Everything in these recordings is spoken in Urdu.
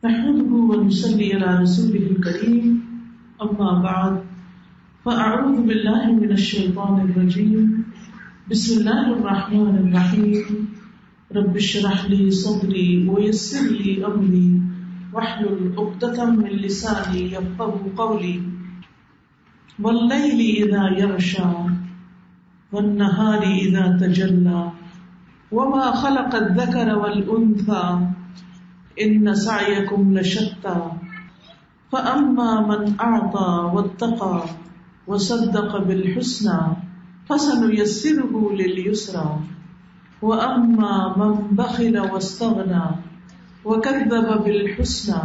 نحمده ونصلي على رسوله الكريم أما بعد فأعوذ بالله من الشيطان الرجيم بسم الله الرحمن الرحيم رب اشرح لي صدري ويسر لي أمري واحلل عقدة من لساني يفقهوا قولي والليل إذا يغشى والنهار إذا تجلى وما خلق الذكر والأنثى ان سعيكم لشتى فاما من اعطى واتقى وصدق بالحسنى فسنيسره لليسرى واما من بخل واستغنى وكذب بالحسنى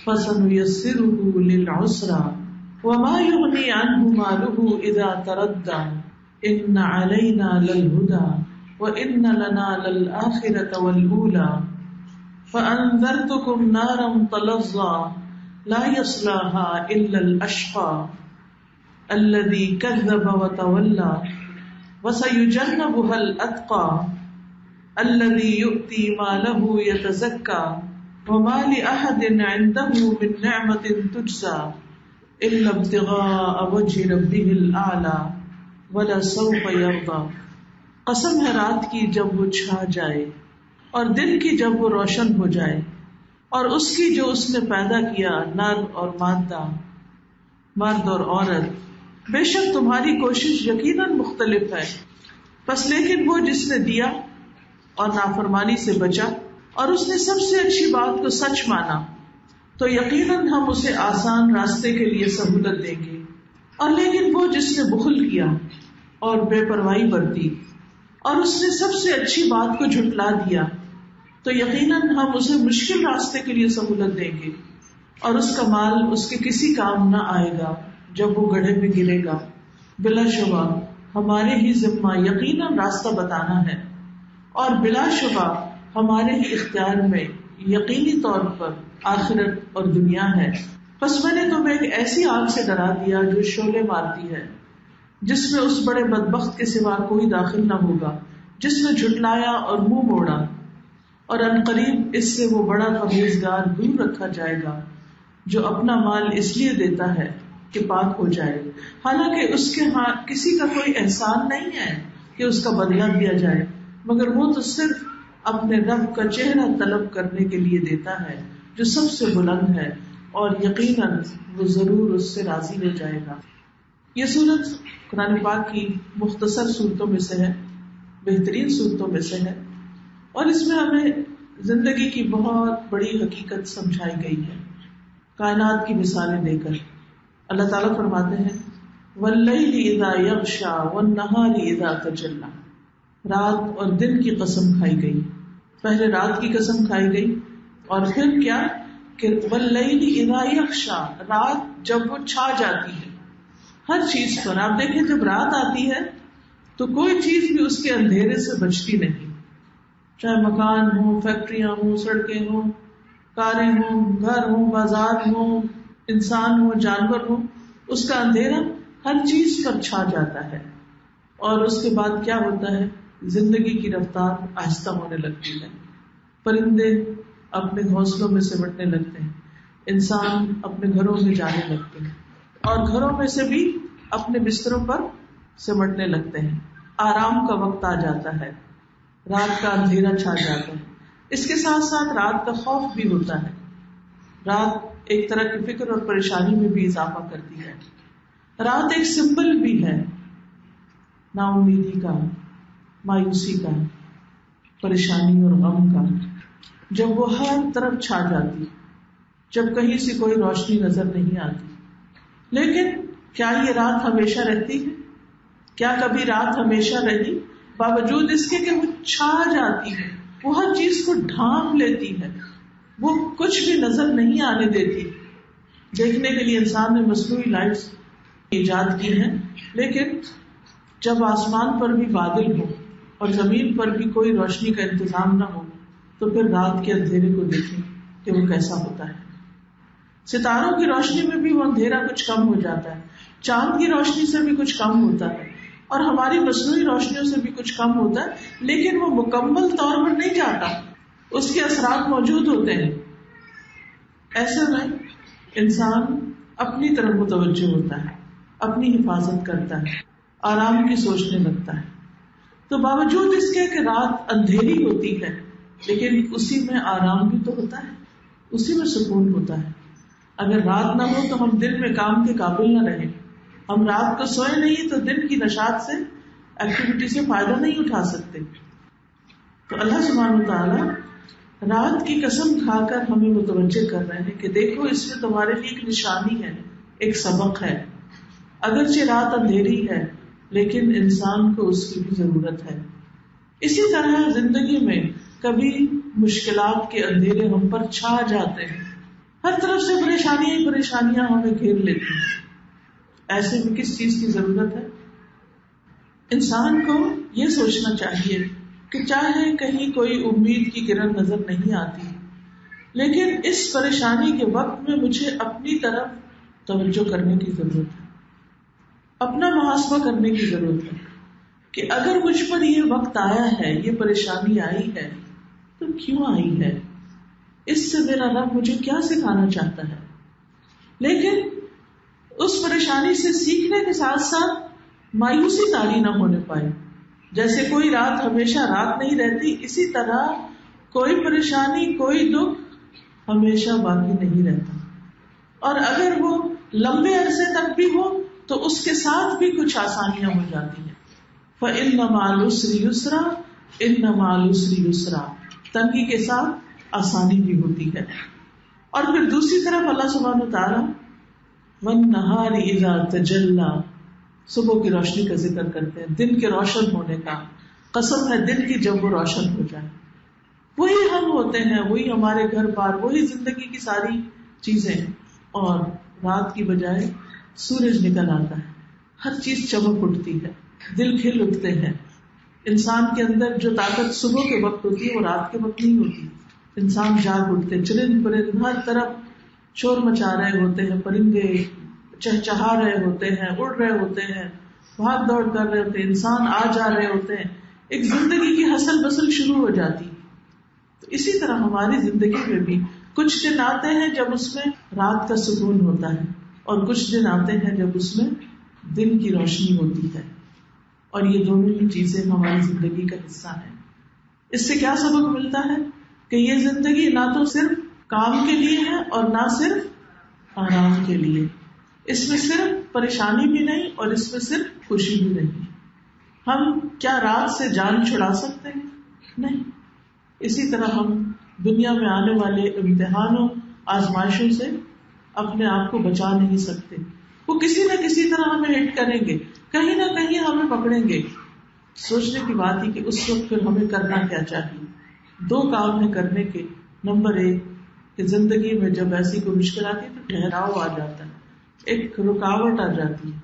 فسنيسره للعسرى وما يغني عنه ماله اذا تردى ان علينا للهدى وان لنا للآخرة والأولى فأنذرتكم نارا تلظى لا يصلاها إلا الأشقى الذي كذب وتولى وسيجنبها الأتقى الذي يؤتي ماله يتزكى وما لأحد عنده من نعمة تجزى إلا ابتغاء وجه ربه الأعلى ولسوف يرضى. قسم ہے رات کی جب وہ چھا جائے اور دن کی جب وہ روشن ہو جائے اور اس کی جو اس نے پیدا کیا نر اور مادہ مرد اور عورت. بے شک تمہاری کوشش یقیناً مختلف ہے بس لیکن وہ جس نے دیا اور نافرمانی سے بچا اور اس نے سب سے اچھی بات کو سچ مانا تو یقیناً ہم اسے آسان راستے کے لیے سہولت دیں گے. اور لیکن وہ جس نے بخل کیا اور بے پرواہی برتی اور اس نے سب سے اچھی بات کو جھٹلا دیا تو یقیناً ہم اسے مشکل راستے کے لیے سہولت دیں گے اور اس کا مال اس کے کسی کام نہ آئے گا جب وہ گڑھے میں گرے گا. بلا شبہ ہمارے ہی ذمہ یقیناً راستہ بتانا ہے اور بلا شبہ ہمارے ہی اختیار میں یقینی طور پر آخرت اور دنیا ہے. بس میں نے تمہیں ایک ایسی آگ سے ڈرا دیا جو شعلے مارتی ہے جس میں اس بڑے بدبخت کے سوا کوئی داخل نہ ہوگا جس نے جھٹلایا اور منہ موڑا اور عنقریب اس سے وہ بڑا پرہیزگار دور رکھا جائے گا جو اپنا مال اس لیے دیتا ہے کہ پاک ہو جائے حالانکہ اس کے ہاں کسی کا کوئی احسان نہیں ہے کہ اس کا بدلہ دیا جائے مگر وہ تو صرف اپنے رب کا چہرہ طلب کرنے کے لیے دیتا ہے جو سب سے بلند ہے اور یقیناً وہ ضرور اس سے راضی ہو جائے گا. یہ سورت قرآن پاک کی مختصر صورتوں میں سے ہے، بہترین صورتوں میں سے ہے اور اس میں ہمیں زندگی کی بہت بڑی حقیقت سمجھائی گئی ہے کائنات کی مثالیں دے کر. اللہ تعالیٰ فرماتے ہیں وَاللَّيْلِ إِذَا يَغْشَى وَالنَّهَارِ إِذَا تَجَلَّى. رات اور دن کی قسم کھائی گئی. پہلے رات کی قسم کھائی گئی اور پھر کیا کہ وَاللَّيْلِ إِذَا يَغْشَى، رات جب وہ چھا جاتی ہے ہر چیز پر. آپ دیکھیں جب رات آتی ہے تو کوئی چیز بھی اس کے اندھیرے سے بچتی نہیں، چاہے مکان ہوں، فیکٹریاں ہوں، سڑکیں ہوں، کاریں ہوں، گھر ہوں، بازار ہوں، انسان ہوں، جانور ہوں، اس کا اندھیرا ہر چیز پر چھا جاتا ہے. اور اس کے بعد کیا ہوتا ہے؟ زندگی کی رفتار آہستہ ہونے لگتی ہے. پرندے اپنے گھونسلوں میں سمٹنے لگتے ہیں، انسان اپنے گھروں میں جانے لگتے ہیں اور گھروں میں سے بھی اپنے بستروں پر سمٹنے لگتے ہیں. آرام کا وقت آ جاتا ہے، رات کا اندھیرا چھا جاتا ہے. اس کے ساتھ ساتھ رات کا خوف بھی ہوتا ہے. رات ایک طرح کی فکر اور پریشانی میں بھی اضافہ کرتی ہے. رات ایک سمبل بھی ہے نا امیدی کا، مایوسی کا، پریشانی اور غم کا. جب وہ ہر طرف چھا جاتی، جب کہیں سے کوئی روشنی نظر نہیں آتی. لیکن کیا یہ رات ہمیشہ رہتی ہے؟ کیا کبھی رات ہمیشہ رہی؟ باوجود اس کے کہ وہ چھا جاتی ہے، وہ ہر چیز کو ڈھانپ لیتی ہے، وہ کچھ بھی نظر نہیں آنے دیتی. دیکھنے کے لیے انسان نے مصنوعی لائٹس ایجاد کی ہیں، لیکن جب آسمان پر بھی بادل ہو اور زمین پر بھی کوئی روشنی کا انتظام نہ ہو تو پھر رات کے اندھیرے کو دیکھیں کہ وہ کیسا ہوتا ہے. ستاروں کی روشنی میں بھی وہ اندھیرا کچھ کم ہو جاتا ہے، چاند کی روشنی سے بھی کچھ کم ہوتا ہے اور ہماری مصنوعی روشنیوں سے بھی کچھ کم ہوتا ہے، لیکن وہ مکمل طور پر نہیں جاتا، اس کے اثرات موجود ہوتے ہیں. ایسے میں انسان اپنی طرف متوجہ ہوتا ہے، اپنی حفاظت کرتا ہے، آرام کی سوچنے لگتا ہے. تو باوجود اس کے کہ رات اندھیری ہوتی ہے لیکن اسی میں آرام بھی تو ہوتا ہے، اسی میں سکون ہوتا ہے. اگر رات نہ ہو تو ہم دن میں کام کے قابل نہ رہیں. ہم رات کو سوئے نہیں تو دن کی نشاط سے، ایکٹیویٹی سے فائدہ نہیں اٹھا سکتے. تو اللہ سبحانہ وتعالی رات کی قسم کھا کر ہمیں متوجہ کر رہے ہیں کہ دیکھو اس میں تمہارے لیے ایک نشانی ہے، ایک سبق ہے. اگرچہ رات اندھیری ہے لیکن انسان کو اس کی بھی ضرورت ہے. اسی طرح زندگی میں کبھی مشکلات کے اندھیرے ہم پر چھا جاتے ہیں، ہر طرف سے پریشانیاں ہی پریشانیاں ہمیں گھیر لیتی ہیں. ایسے میں کس چیز کی ضرورت ہے؟ انسان کو یہ سوچنا چاہیے کہ چاہے کہیں کوئی امید کی کرن نظر نہیں آتی لیکن اس پریشانی کے وقت میں مجھے اپنی طرف توجہ کرنے کی ضرورت ہے، اپنا محاسبہ کرنے کی ضرورت ہے کہ اگر مجھ پر یہ وقت آیا ہے، یہ پریشانی آئی ہے تو کیوں آئی ہے، اس سے میرا رب مجھے کیا سکھانا چاہتا ہے. لیکن اس پریشانی سے سیکھنے کے ساتھ ساتھ مایوسی طاری نہ ہونے پائے. جیسے کوئی رات ہمیشہ رات نہیں رہتی، اسی طرح کوئی پریشانی، کوئی دکھ ہمیشہ باقی نہیں رہتا، اور اگر وہ لمبے عرصے تک بھی ہو تو اس کے ساتھ بھی کچھ آسانیاں ہو جاتی ہیں. فَإِنَّ مَعَ الْعُسْرِ يُسْرًا إِنَّ مَعَ الْعُسْرِ يُسْرًا، تنگی کے ساتھ آسانی بھی ہوتی ہے. اور پھر دوسری طرف اللہ سبحانہ وتعالیٰ وَالنَّهَارِ إِذَا تَجَلَّى، صبح کی روشنی کا ذکر کرتے ہیں، دن کے روشن ہونے کا. قسم ہے دن کی جب وہ روشن ہو جائے، وہی ہم ہوتے ہیں، وہی ہمارے گھر بار، وہی زندگی کی ساری چیزیں، اور رات کی بجائے سورج نکل آتا ہے، ہر چیز چمک اٹھتی ہے، دل کھل اٹھتے ہیں. انسان کے اندر جو طاقت صبح کے وقت ہوتی ہے وہ رات کے وقت نہیں ہوتی. انسان جاگ اٹھتے، چرند پرند ہر طرف شور مچا رہے ہوتے ہیں، پرندے چہچہا رہے ہوتے ہیں، اڑ رہے ہوتے ہیں، بھاگ دوڑ کر رہے ہوتے ہیں، انسان آ جا رہے ہوتے ہیں، ایک زندگی کی ہسل بسل شروع ہو جاتی. تو اسی طرح ہماری زندگی میں بھی کچھ دن آتے ہیں جب اس میں رات کا سکون ہوتا ہے، اور کچھ دن آتے ہیں جب اس میں دن کی روشنی ہوتی ہے، اور یہ دونوں ہی چیزیں ہماری زندگی کا حصہ ہیں. اس سے کیا سبق ملتا ہے کہ یہ زندگی نہ تو صرف کام کے لیے ہے اور نہ صرف آرام کے لیے. اس میں صرف پریشانی بھی نہیں اور اس میں صرف خوشی بھی نہیں. ہم کیا رات سے جان چھڑا سکتے ہیں؟ نہیں. اسی طرح ہم دنیا میں آنے والے امتحانوں، آزمائشوں سے اپنے آپ کو بچا نہیں سکتے. وہ کسی نہ کسی طرح ہمیں ہٹ کریں گے، کہیں نہ کہیں ہمیں پکڑیں گے. سوچنے کی بات ہے کہ اس وقت پھر ہمیں کرنا کیا چاہیے. دو کام ہیں کرنے کے. نمبر ایک کہ زندگی میں جب ایسی کوئی مشکل آتی ہے تو ٹھہراؤ آ جاتا ہے، ایک رکاوٹ آ جاتی ہے،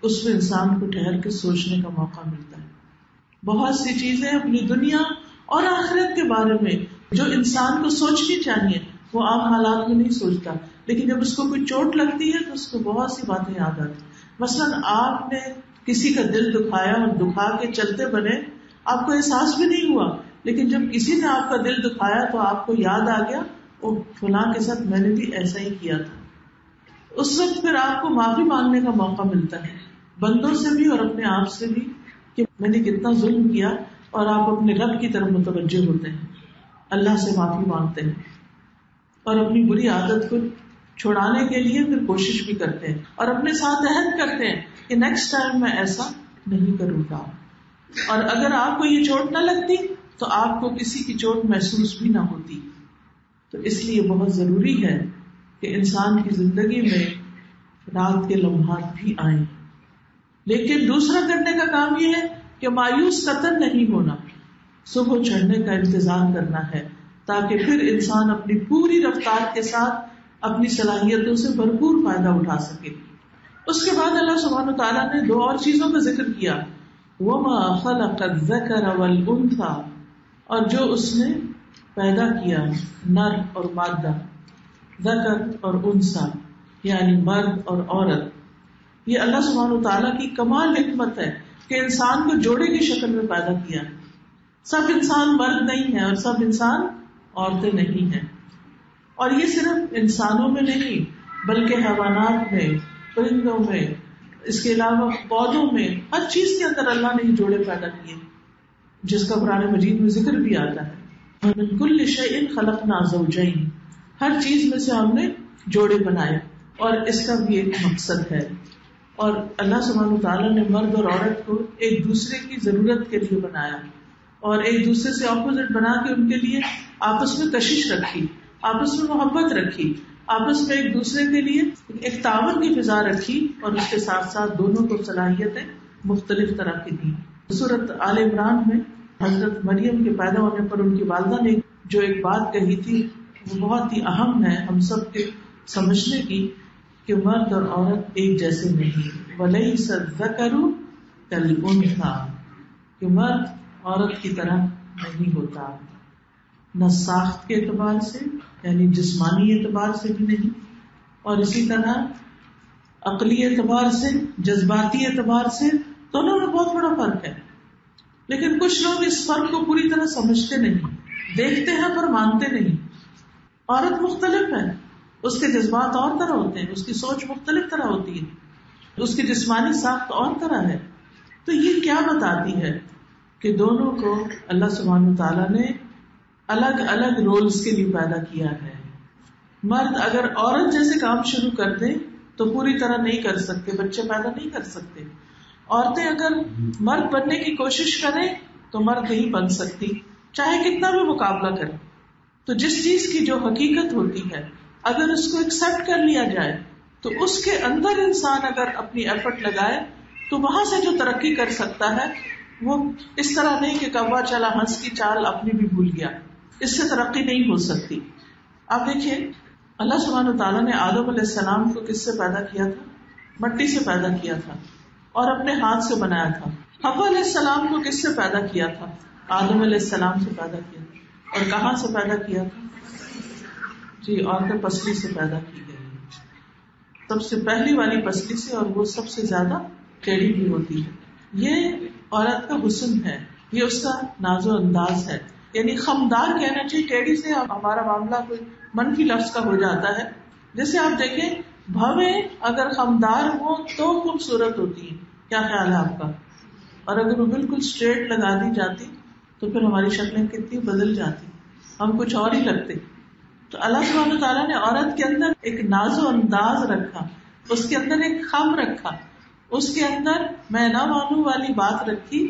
اس میں انسان کو ٹھہر کے سوچنے کا موقع ملتا ہے. بہت سی چیزیں اپنی دنیا اور آخرت کے بارے میں جو انسان کو سوچنی چاہیے وہ عام حالات میں نہیں سوچتا، لیکن جب اس کو کوئی چوٹ لگتی ہے تو اس کو بہت سی باتیں یاد آتی. مثلاً آپ نے کسی کا دل دکھایا اور دکھا کے چلتے بنے، آپ کو احساس بھی نہیں ہوا، لیکن جب کسی نے آپ کا دل دکھایا تو آپ کو یاد آ گیا وہ فلاں کے ساتھ میں نے بھی ایسا ہی کیا تھا. اس وقت پھر آپ کو معافی مانگنے کا موقع ملتا ہے، بندوں سے بھی اور اپنے آپ سے بھی، کہ میں نے کتنا ظلم کیا، اور آپ اپنے رب کی طرف متوجہ ہوتے ہیں، اللہ سے معافی مانگتے ہیں، اور اپنی بری عادت کو چھڑانے کے لیے پھر کوشش بھی کرتے ہیں، اور اپنے ساتھ عہد کرتے ہیں کہ نیکسٹ ٹائم میں ایسا نہیں کروں گا. اور اگر آپ کو یہ چوٹ نہ لگتی تو آپ کو کسی کی چوٹ محسوس بھی نہ ہوتی. تو اس لیے بہت ضروری ہے کہ انسان کی زندگی میں رات کے لمحات بھی آئیں. لیکن دوسرا کرنے کا کام یہ ہے کہ مایوس قطعاً نہیں ہونا، صبح چڑھنے کا انتظار کرنا ہے تاکہ پھر انسان اپنی پوری رفتار کے ساتھ اپنی صلاحیتوں سے بھرپور فائدہ اٹھا سکے. اس کے بعد اللہ سبحانہ تعالیٰ نے دو اور چیزوں کا ذکر کیا، وَمَا خَلَقَ الذَّكَرَ وَالْأُنْثَى، اور جو اس نے پیدا کیا نر اور مادہ، ذکر اور انثى یعنی مرد اور عورت. یہ اللہ سبحانہ تعالیٰ کی کمال حکمت ہے کہ انسان کو جوڑے کی شکل میں پیدا کیا. سب انسان مرد نہیں ہے اور سب انسان عورتیں نہیں ہیں. اور یہ صرف انسانوں میں نہیں بلکہ حیوانات میں، پرندوں میں، اس کے علاوہ پودوں میں، ہر چیز کے اندر اللہ نے جوڑے پیدا کیے، جس کا قرآن مجید میں ذکر بھی آتا ہے وَمِن كُلِّ شَيْءٍ خَلَقْنَا زَوْجَيْنِ، ہر چیز میں سے ہم نے جوڑے بنائے، اور اس کا بھی ایک مقصد ہے. اور اللہ سبحانہ وتعالیٰ نے مرد اور عورت کو ایک دوسرے کی ضرورت کے لیے بنایا، اور ایک دوسرے سے اپوزٹ بنا کے ان کے لیے آپس میں کشش رکھی، آپس میں محبت رکھی، آپس میں ایک دوسرے کے لیے ایک تعاون کی فضا رکھی، اور اس کے ساتھ ساتھ دونوں کو صلاحیتیں مختلف طرح کی دی. سورۃ آل عمران میں حضرت مریم کے پیدا ہونے پر ان کی والدہ نے جو ایک بات کہی تھی وہ بہت ہی اہم ہے ہم سب کے سمجھنے کی، کہ مرد اور عورت ایک جیسے نہیں. وَلَيْسَ الذَّكَرُ كَالْأُنثىٰ، کہ مرد عورت کی طرح نہیں ہوتا، نہ ساخت کے اعتبار سے یعنی جسمانی اعتبار سے بھی نہیں، اور اسی طرح عقلی اعتبار سے، جذباتی اعتبار سے، دونوں میں بہت بڑا فرق ہے. لیکن کچھ لوگ اس فرق کو پوری طرح سمجھتے نہیں، دیکھتے ہیں پر مانتے نہیں. عورت مختلف ہے، اس کے جذبات اور طرح ہوتے ہیں، اس کی سوچ مختلف طرح ہوتی ہے، اس کی جسمانی ساخت اور طرح ہے. تو یہ کیا بتاتی ہے کہ دونوں کو اللہ سبحانہ تعالیٰ نے الگ الگ رولز کے لیے پیدا کیا ہے. مرد اگر عورت جیسے کام شروع کر دیں تو پوری طرح نہیں کر سکتے، بچے پیدا نہیں کر سکتے. عورتیں اگر مرد بننے کی کوشش کریں تو مرد نہیں بن سکتی، چاہے کتنا بھی مقابلہ کریں. تو جس چیز کی جو حقیقت ہوتی ہے اگر اس کو ایکسپٹ کر لیا جائے تو اس کے اندر انسان اگر اپنی ایفرٹ لگائے تو وہاں سے جو ترقی کر سکتا ہے وہ اس طرح نہیں کہ کوا چلا ہنس کی چال اپنی بھی بھول گیا، اس سے ترقی نہیں ہو سکتی. آپ دیکھیے اللہ سبحانہ تعالیٰ نے آدم علیہ السلام کو کس سے پیدا کیا تھا؟ مٹی سے پیدا کیا تھا اور اپنے ہاتھ سے بنایا تھا. حوا علیہ السلام کو کس سے پیدا کیا تھا؟ آدم علیہ السلام سے پیدا کیا تھا. اور کہاں سے پیدا کیا تھا؟ جی، عورتیں پسلی سے پیدا کی گئی، سب سے پہلی والی پسلی سے، اور وہ سب سے زیادہ ٹیڑھی بھی ہوتی ہے. یہ عورت کا حسن ہے، یہ اس کا ناز و انداز ہے. یعنی خمدار کہنا چاہیے، ٹیڑھی سے ہمارا معاملہ کوئی منفی لفظ کا ہو جاتا ہے. جیسے آپ دیکھیں بھویں اگر خمدار ہو تو خوبصورت ہوتی ہے، کیا خیال ہے آپ کا؟ اور اگر وہ بالکل اسٹریٹ لگا دی جاتی تو پھر ہماری شکلیں کتنی بدل جاتی، ہم کچھ اور ہی لگتے. تو اللہ سبحانہ تعالیٰ نے عورت کے اندر ایک ناز و انداز رکھا، اس کے اندر ایک خم رکھا، اس کے اندر میں نہ مانوں والی بات رکھی.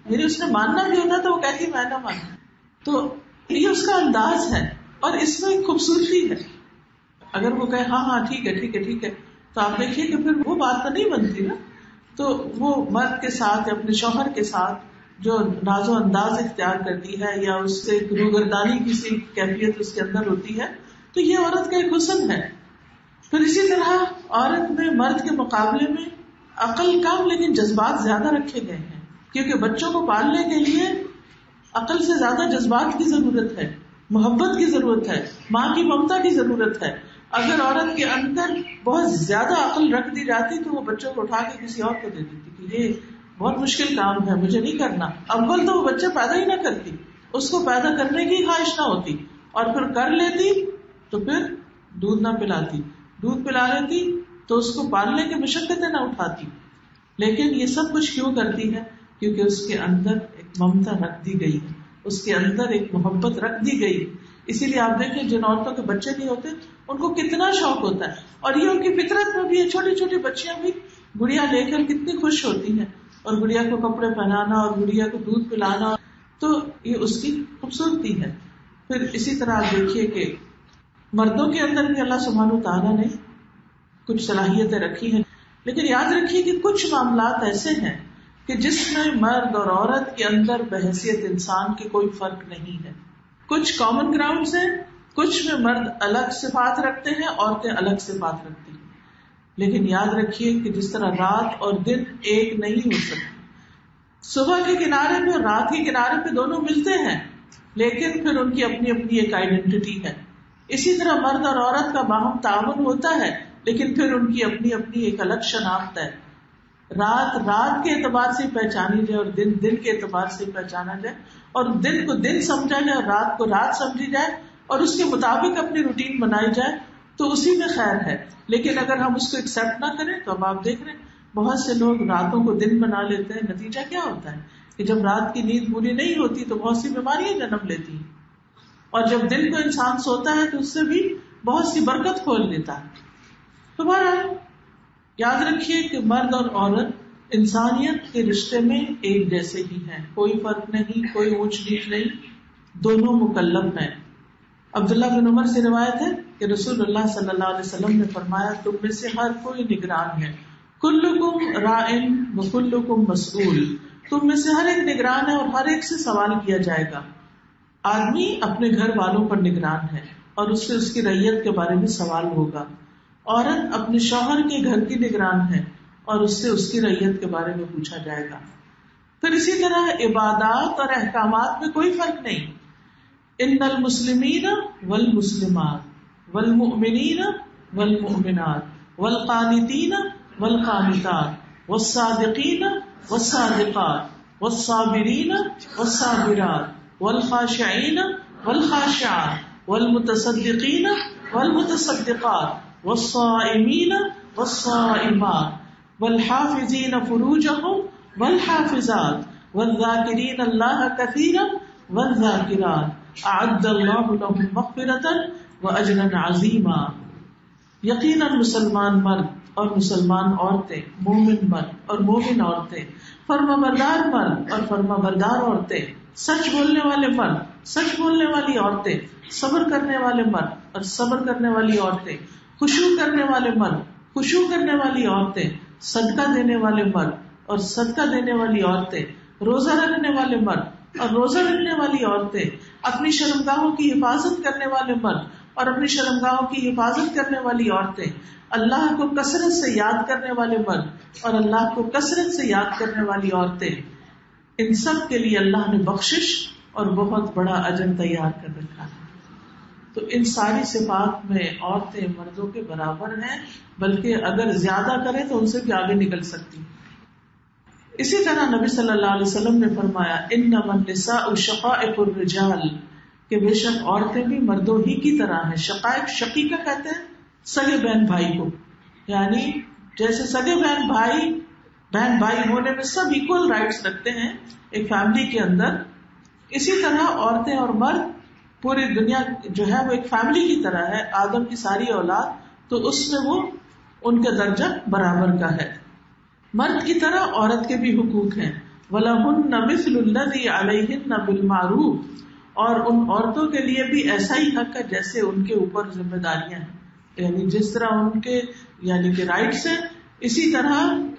میری اس نے ماننا بھی ہوتا تو وہ کہتی میں نہ مانوں. تو یہ اس کا انداز ہے اور اس میں ایک خوبصورتی ہے. اگر وہ کہے ہاں ہاں ٹھیک ہے ٹھیک ہے ٹھیک ہے تو آپ دیکھیے کہ پھر وہ بات تو نہیں بنتی نا. تو وہ مرد کے ساتھ یا اپنے شوہر کے ساتھ جو ناز و انداز اختیار کرتی ہے یا اس سے روگردانی کی سی کیفیت اس کے اندر ہوتی ہے، تو یہ عورت کا ایک حسن ہے. پھر اسی طرح عورت میں مرد کے مقابلے میں عقل کم لیکن جذبات زیادہ رکھے گئے ہیں، کیونکہ بچوں کو پالنے کے لیے عقل سے زیادہ جذبات کی ضرورت ہے، محبت کی ضرورت ہے، ماں کی ممتا کی ضرورت ہے. اگر عورت کے اندر بہت زیادہ عقل رکھ دی جاتی تو وہ بچوں کو اٹھا کے کسی اور کو دے دیتی کہ یہ بہت مشکل کام ہے، مجھے نہیں کرنا. اول تو وہ بچہ پیدا ہی نہ کرتی، اس کو پیدا کرنے کی خواہش نہ ہوتی، اور پھر کر لیتی تو پھر دودھ نہ پلاتی، دودھ پلا لیتی تو اس کو پالنے کی مشقتیں نہ اٹھاتی. لیکن یہ سب کچھ کیوں کرتی ہے؟ کیونکہ اس کے اندر ایک ممتا رکھ دی گئی، اس کے اندر ایک محبت رکھ دی گئی. اسی لیے آپ دیکھیں جن عورتوں کے بچے نہیں ہوتے ان کو کتنا شوق ہوتا ہے، اور یہ ان کی فطرت میں بھی ہے. چھوٹی چھوٹی بچیاں بھی گڑیا لے کر کتنی خوش ہوتی ہیں، اور گڑیا کو کپڑے پہنانا اور گڑیا کو دودھ پلانا، تو یہ اس کی خوبصورتی ہے. پھر اسی طرح آپ دیکھیے کہ مردوں کے اندر بھی اللہ سبحانہ تعالیٰ نے کچھ صلاحیتیں رکھی ہیں، لیکن یاد رکھیے کہ کچھ معاملات ایسے ہیں کہ جس میں مرد اور عورت کے اندر بحیثیت انسان کے کوئی فرق نہیں ہے. کچھ کامن گراؤنڈز ہیں، کچھ میں مرد الگ صفات رکھتے ہیں، عورتیں الگ صفات رکھتی ہیں. لیکن یاد رکھیے کہ جس طرح رات اور دن ایک نہیں ہو سکتے، صبح کے کنارے پہ اور رات کے کنارے پہ دونوں ملتے ہیں لیکن پھر ان کی اپنی اپنی ایک آئیڈینٹی ہے. اسی طرح مرد اور عورت کا باہم تعاون ہوتا ہے لیکن پھر ان کی اپنی اپنی ایک الگ شناخت ہے. رات رات کے اعتبار سے پہچانی جائے اور دن دن کے اعتبار سے پہچانا جائے، اور دن کو دن سمجھا جائے اور رات کو رات سمجھی جائے، اور اس کے مطابق اپنی روٹین بنائی جائے تو اسی میں خیر ہے. لیکن اگر ہم اس کو ایکسپٹ نہ کریں تو اب آپ دیکھ رہے ہیں بہت سے لوگ راتوں کو دن بنا لیتے ہیں. نتیجہ کیا ہوتا ہے کہ جب رات کی نیند پوری نہیں ہوتی تو بہت سی بیماریاں جنم لیتی ہیں, اور جب دن کو انسان سوتا ہے تو اس سے بھی بہت سی برکت کھول لیتا ہے. تو بہرحال یاد رکھیے کہ مرد اور عورت انسانیت کے رشتے میں ایک جیسے ہی ہیں, کوئی فرق نہیں, کوئی اونچ نیچ نہیں, دونوں مکلف ہیں. عبداللہ بن عمر سے روایت ہے کہ رسول اللہ صلی اللہ علیہ وسلم نے فرمایا, تم میں سے ہر کوئی نگران ہے, کلکم راعٍ وکلکم مسئول, تم میں سے ہر ایک نگران ہے اور ہر ایک سے سوال کیا جائے گا. آدمی اپنے گھر والوں پر نگران ہے اور اس سے اس کی رعیت کے بارے میں سوال ہوگا. عورت اپنے شوہر کے گھر کی نگران ہے اور اس سے اس کی رعیت کے بارے میں پوچھا جائے گا. پھر اسی طرح عبادات اور احکامات میں کوئی فرق نہیں. ان المسلمین والمسلمات والمؤمنین والمؤمنات والقانتین والقانتات والصادقین والصادقات والصابرین والصابرات والخاشعین والخاشعات والمتصدقین والمتصدقات والصائمین والصائمات والحافظین فروجہم والحافظات والذاکرین اللہ کثیرا والذاکرات اعد اللہ لهم مغفرۃ واجرا عظیما. یقیناً مسلمان مرد اور مسلمان عورتیں, مومن مرد اور مومن عورتیں, فرما بردار مرد اور فرما بردار عورتیں, سچ بولنے والے مرد, سچ بولنے والی عورتیں, صبر کرنے والے مرد اور صبر کرنے والی عورتیں, خشوع کرنے والے مرد, خشوع کرنے والی عورتیں, صدقہ دینے والے مرد اور صدقہ دینے والی عورتیں, روزہ رکھنے والے مرد اور روزہ رکھنے والی عورتیں, اپنی شرمگاہوں کی حفاظت کرنے والے مرد اور اپنی شرمگاہوں کی حفاظت کرنے والی عورتیں, اللہ کو کثرت سے یاد کرنے والے مرد اور اللہ کو کثرت سے یاد کرنے والی عورتیں, ان سب کے لیے اللہ نے بخشش اور بہت بڑا اجر تیار کر رکھا ہے. تو ان ساری صفات میں عورتیں مردوں کے برابر ہیں, بلکہ اگر زیادہ کریں تو ان سے بھی آگے نکل سکتی. اسی طرح نبی صلی اللہ علیہ وسلم نے فرمایا, انما النساء شقائق الرجال, کہ بے شک عورتیں بھی مردوں ہی کی طرح ہیں. شقائق شقیقہ کہتے ہیں سگے بہن بھائی کو, یعنی جیسے سگے بہن بھائی ہونے میں سب ایکول رائٹس رکھتے ہیں ایک فیملی کے اندر, اسی طرح عورتیں اور مرد پوری دنیا جو ہے وہ ایک فیملی کی طرح ہے. آدم کی ساری اولاد, تو اس میں وہ ان کا درجہ برابر کا ہے. مرد کی طرح عورت کے بھی حقوق ہیں. وَلَهُنَّ مِثْلُ الَّذِي عَلَيْهِنَّ بِالْمَعْرُوفِ, اور ان عورتوں کے لیے بھی ایسا ہی حق ہے جیسے ان کے اوپر ذمہ داریاں ہیں. یعنی جس طرح ان کے یعنی کہ رائٹس ہیں, اسی طرح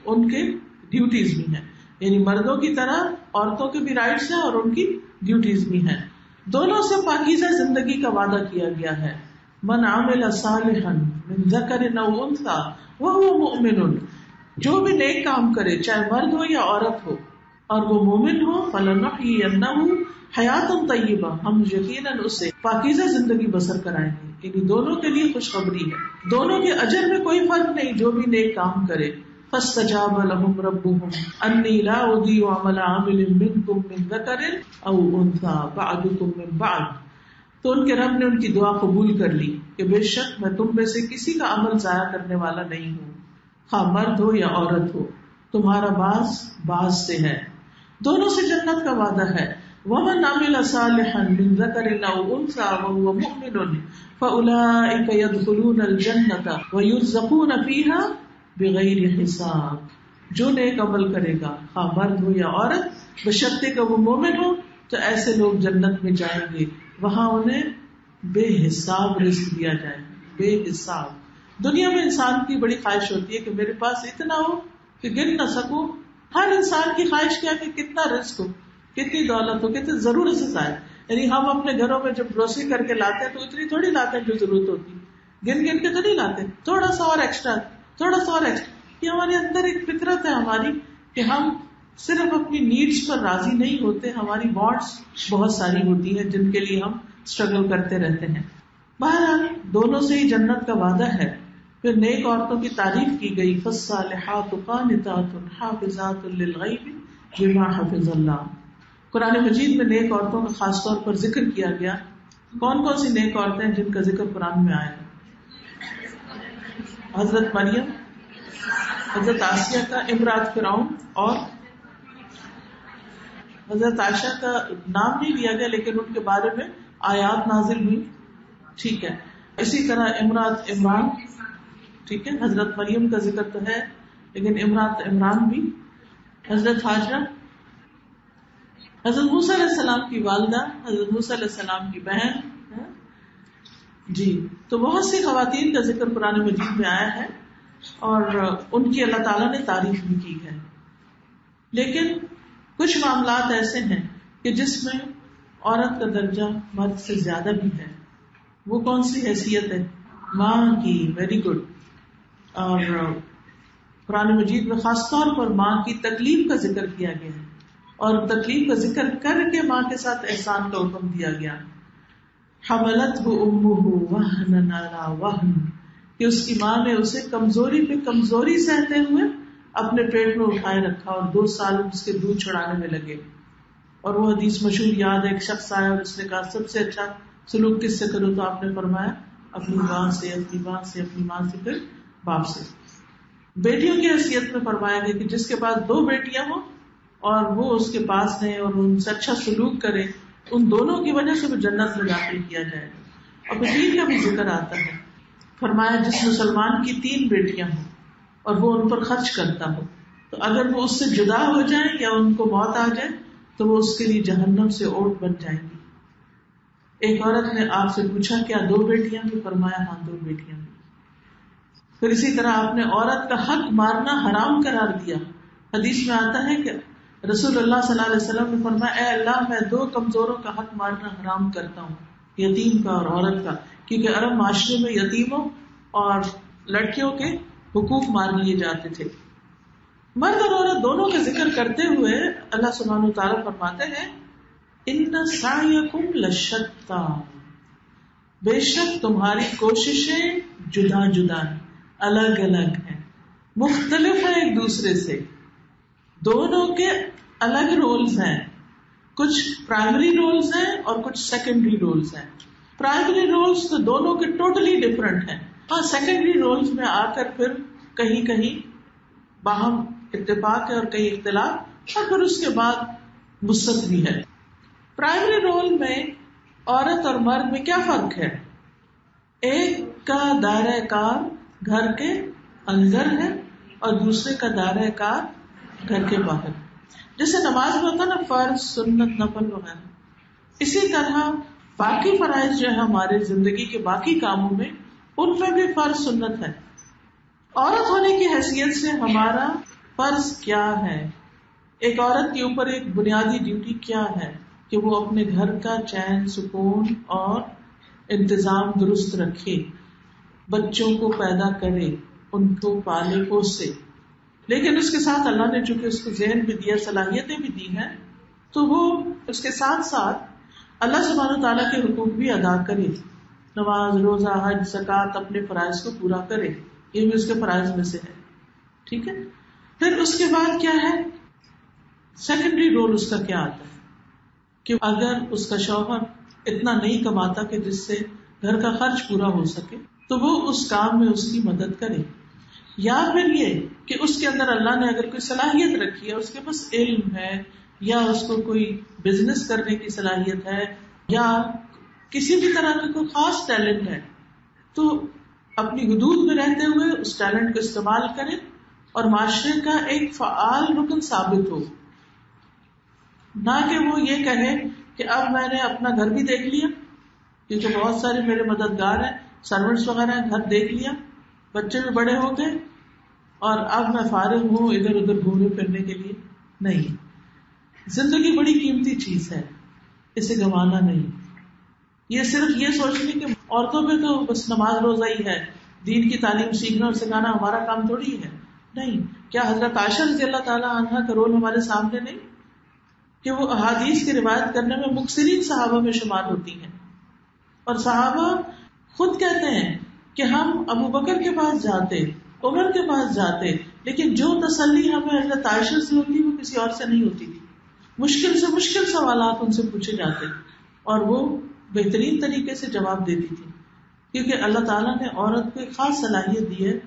ان کے ڈیوٹیز بھی ہیں. یعنی مردوں کی طرح عورتوں کے بھی رائٹس ہیں اور ان کی ڈیوٹیز بھی ہیں. دونوں سے پاکیزہ زندگی کا وعدہ کیا گیا ہے. من عمل صالحا من ذکر او انثی وهو مؤمن, جو بھی نیک کام کرے چاہے مرد ہو یا عورت ہو اور وہ مومن ہو, فلنحیینہ حیات طیبہ, ہم یقیناً اسے پاکیزہ زندگی بسر کرائیں گے. یعنی دونوں کے لیے خوشخبری ہے, دونوں کے اجر میں کوئی فرق نہیں جو بھی نیک کام کرے. فاستجاب لهم ربهم انی لا اضیع عمل عامل منکم من ذکر او انثی بعضکم من بعض, تو ان کے رب نے ان کی دعا قبول کر لی کہ بے شک میں تم میں سے کسی کا عمل ضائع کرنے والا نہیں ہوں, خواہ مرد ہو یا عورت ہو, تمہارا باز سے ہے. دونوں سے جنت کا وعدہ ہے. وَمَنْ عَمِلَ صَالِحًا مِنْ ذَكَرٍ أَوْ أُنْثَىٰ وَهُوَ مُؤْمِنٌ فَأُولَٰئِكَ يَدْخُلُونَ الْجَنَّةَ وَيُرْزَقُونَ فِيهَا بِغَيْرِ حِسَابٍ, جو نیک عمل کرے گا خواہ مرد ہو یا عورت, بشرطے کہ وہ مومن ہو, تو ایسے لوگ جنت میں جائیں گے, وہاں انہیں بے حساب رزق دیا جائے گا, بے حساب. دنیا میں انسان کی بڑی خواہش ہوتی ہے کہ میرے پاس اتنا ہو کہ گن نہ سکوں. ہر انسان کی خواہش کیا کہ کتنا رزق ہو, کتنی دولت ہو, کتنی ضرورت سے زائد. یعنی ہم اپنے گھروں میں جب گروسری کر کے لاتے ہیں تو اتنی تھوڑی لاتے ہیں جو ضرورت ہوتی, گن کے تو نہیں لاتے, تھوڑا سا اور ایکسٹرا, تھوڑا سا اور ایکسٹرا. یہ ہمارے اندر ایک فطرت ہے ہماری کہ ہم صرف اپنی نیڈس پر راضی نہیں ہوتے, ہماری وانٹس بہت ساری ہوتی ہیں جن کے لیے ہم اسٹرگل کرتے رہتے ہیں. بہرحال دونوں سے ہی جنت کا وعدہ ہے. پھر نیک عورتوں کی تعریف کی گئی, فالصالحات قانتات حافظات للغیب بما حفظ اللہ. قرآن مجید میں نیک عورتوں کا خاص طور پر ذکر کیا گیا کون کون سی نیک عورتیں ہیں جن کا ذکر قرآن میں آیا ہے؟ حضرت مریم، حضرت آسیہ کا امرات فرعون، اور حضرت عائشہ کا نام نہیں لیا گیا لیکن ان کے بارے میں آیات نازل ہوئی. ٹھیک ہے. اسی طرح امرات عمران، ٹھیک ہے، حضرت مریم کا ذکر تو ہے لیکن امرات عمران بھی، حضرت ہاجرہ، حضرت موسیٰ علیہ السلام کی والدہ، حضرت موسیٰ علیہ السلام کی بہن. جی، تو بہت سی خواتین کا ذکر قرآن مجید میں آیا ہے اور ان کی اللہ تعالیٰ نے تعریف بھی کی ہے. لیکن کچھ معاملات ایسے ہیں کہ جس میں عورت کا درجہ مرد سے زیادہ بھی ہے. وہ کون سی حیثیت ہے؟ ماں کی. Very good. اور قرآن مجید میں خاص طور پر ماں کی تکلیف کا ذکر کیا گیا ہے اور تکلیف کا ذکر کر کے ماں کے ساتھ احسان کا حکم دیا گیا. حملتہ امہ وہنا علی وہن، کہ اس کی ماں نے اسے کمزوری پہ کمزوری سہتے ہوئے اپنے پیٹ میں اٹھائے رکھا اور 2 سال اس کے دودھ چڑھانے میں لگے. اور وہ حدیث مشہور یاد ہے، ایک شخص آیا اور اس نے کہا سب سے اچھا سلوک کس سے کرو؟ تو آپ نے فرمایا اپنی ماں سے، اپنی ماں سے، اپنی ماں سے، پھر باپ سے. بیٹیوں کی حیثیت میں فرمایا گیا کہ جس کے پاس 2 بیٹیاں ہوں اور وہ اس کے پاس ہیں اور ان سے اچھا سلوک کرے، ان دونوں کی وجہ سے وہ جنت میں داخل کیا جائے گا. اور پھر 3 کا بھی ذکر آتا ہے. فرمایا جس مسلمان کی 3 بیٹیاں ہوں اور وہ ان پر خرچ کرتا ہو تو اگر وہ اس سے جدا ہو جائیں یا ان کو موت آ جائے تو وہ اس کے لیے جہنم سے اوٹ بن جائیں گی. ایک عورت نے آپ سے پوچھا کیا 2 بیٹیاں ہیں؟ فرمایا ہاں 2 بیٹیاں ہیں. پھر اسی طرح آپ نے عورت کا حق مارنا حرام قرار دیا. حدیث میں آتا ہے کہ رسول اللہ صلی اللہ علیہ وسلم نے فرمایا اے اللہ میں 2 کمزوروں کا حق مارنا حرام کرتا ہوں، یتیم کا اور عورت کا، کیونکہ عرب معاشرے میں یتیموں اور لڑکیوں کے حقوق مار لیے جاتے تھے. مرد اور عورت دونوں کا ذکر کرتے ہوئے اللہ سبحانہ و تعالیٰ فرماتے ہیں ان سعیکم لشتیٰ، بے شک تمہاری کوششیں جدا جدا ہیں، الگ الگ ہیں، مختلف ہیں ایک دوسرے سے. دونوں کے الگ رولز ہیں، کچھ پرائمری رولز ہیں اور کچھ سیکنڈری رولز ہیں. پرائمری رولز تو دونوں کے ٹوٹلی ڈفرنٹ ہیں. ہاں سیکنڈری رولز میں آ کر پھر کہیں کہیں باہم اتفاق ہے اور کہیں اختلاف، اور پھر اس کے بعد وسعت بھی ہے. پرائمری رول میں عورت اور مرد میں کیا فرق ہے؟ ایک کا دائرہ کار گھر کے اندر ہے اور دوسرے کا دائرہ کار گھر کے باہر. جیسے نماز میں ہوتا نا فرض، سنت، نفل وغیرہ، اسی طرح باقی فرائض جو ہے ہمارے زندگی کے باقی کاموں میں ان میں بھی فرض سنت ہے. عورت ہونے کی حیثیت سے ہمارا فرض کیا ہے؟ ایک عورت کے اوپر ایک بنیادی ڈیوٹی کیا ہے کہ وہ اپنے گھر کا چین، سکون اور انتظام درست رکھے، بچوں کو پیدا کرے، ان کو پالے پوسے. لیکن اس کے ساتھ اللہ نے چونکہ اس کو ذہن بھی دیا، صلاحیتیں بھی دی ہیں، تو وہ اس کے ساتھ ساتھ اللہ سبحانہ تعالیٰ کے حقوق بھی ادا کرے. نماز، روزہ، حج، زکوٰۃ، اپنے فرائض کو پورا کرے، یہ بھی اس کے فرائض میں سے ہے. ٹھیک ہے. پھر اس کے بعد کیا ہے؟ سیکنڈری رول اس کا کیا آتا ہے کہ اگر اس کا شوہر اتنا نہیں کماتا کہ جس سے گھر کا خرچ پورا ہو سکے تو وہ اس کام میں اس کی مدد کرے. یا پھر یہ کہ اس کے اندر اللہ نے اگر کوئی صلاحیت رکھی ہے، اس کے پاس علم ہے یا اس کو کوئی بزنس کرنے کی صلاحیت ہے یا کسی بھی طرح کا کوئی خاص ٹیلنٹ ہے، تو اپنی حدود میں رہتے ہوئے اس ٹیلنٹ کو استعمال کرے اور معاشرے کا ایک فعال رکن ثابت ہو. نہ کہ وہ یہ کہے کہ اب میں نے اپنا گھر بھی دیکھ لیا، کیونکہ بہت سارے میرے مددگار ہیں، سرونٹس وغیرہ ہیں، گھر دیکھ لیا، بچے بھی بڑے ہو گئے اور اب میں فارغ ہوں ادھر ادھر گھومنے پھرنے کے لیے. نہیں، زندگی بڑی قیمتی چیز ہے، اسے گنوانا نہیں. یہ صرف یہ سوچنے کہ عورتوں پہ تو بس نماز روزہ ہی ہے، دین کی تعلیم سیکھنا اور سکھانا ہمارا کام تھوڑی ہے. نہیں، کیا حضرت عائشہ رضی اللہ تعالیٰ عنہا کا رول ہمارے سامنے نہیں کہ وہ احادیث کی روایت کرنے میں مکثرین صحابہ میں شمار ہوتی ہیں، اور صحابہ خود کہتے ہیں کہ ہم ابو بکر کے پاس جاتے، عمر کے پاس جاتے، لیکن جو تسلی ہمیں حضرت عائشہ سے ہوتی وہ کسی اور سے نہیں ہوتی تھی. مشکل سے مشکل سوالات ان سے پوچھے جاتے اور وہ بہترین طریقے سے جواب دیتی تھی، کیونکہ اللہ تعالیٰ نے عورت کو ایک خاص صلاحیت دی ہے